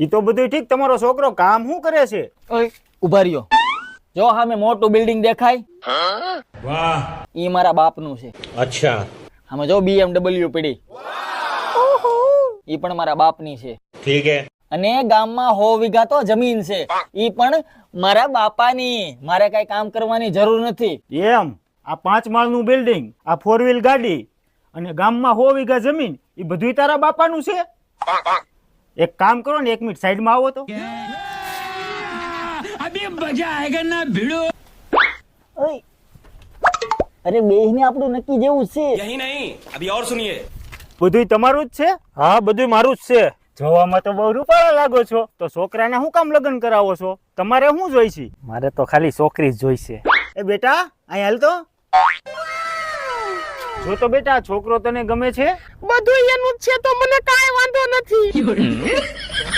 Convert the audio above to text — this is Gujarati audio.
ઈ તો બધું ઠીક, તમારો છોકરો કામ શું કરે છે? ઓય ઉભા રહ્યો, જો સામે મોટું બિલ્ડિંગ દેખાય? વાહ, ઈ મારા બાપનું છે. અચ્છા, આમાં જો BMW પડી, ઈ પણ મારા બાપની છે. ઠીક હે. અને ગામમાં 100 વીઘા તો જમીન છે, ઈ પણ મારા બાપાની. મારે કઈ કામ કરવાની જરૂર નથી. એમ? આ 5 માળનું બિલ્ડિંગ, આ 4 વ્હીલ ગાડી અને ગામમાં 100 વીઘા જમીન, ઈ બધુંય તારા બાપાનું છે? એક કામ કરો ને, 1 મિનિટ સાઈડમાં આવો તો. ઓય, અરે બેયને આપણું નક્કી જેવું છે. यही नहीं, अभी और सुनिए। બધુંય તમારું જ છે? હા, બધુંય મારું જ છે. જોવામાં તો બહુ રૂપાળા લાગો છો, તો છોકરાને શું કામ લગ્ન કરાવો છો? તમારે શું જોઈશે? મારે તો ખાલી છોકરી જ જોઈશે. એ બેટા, અહીં હાલ તો. જો તો બેટા, છોકરો તને ગમે છે? બધું એનું જ છે તો મને કાંઈ વાંધો નથી.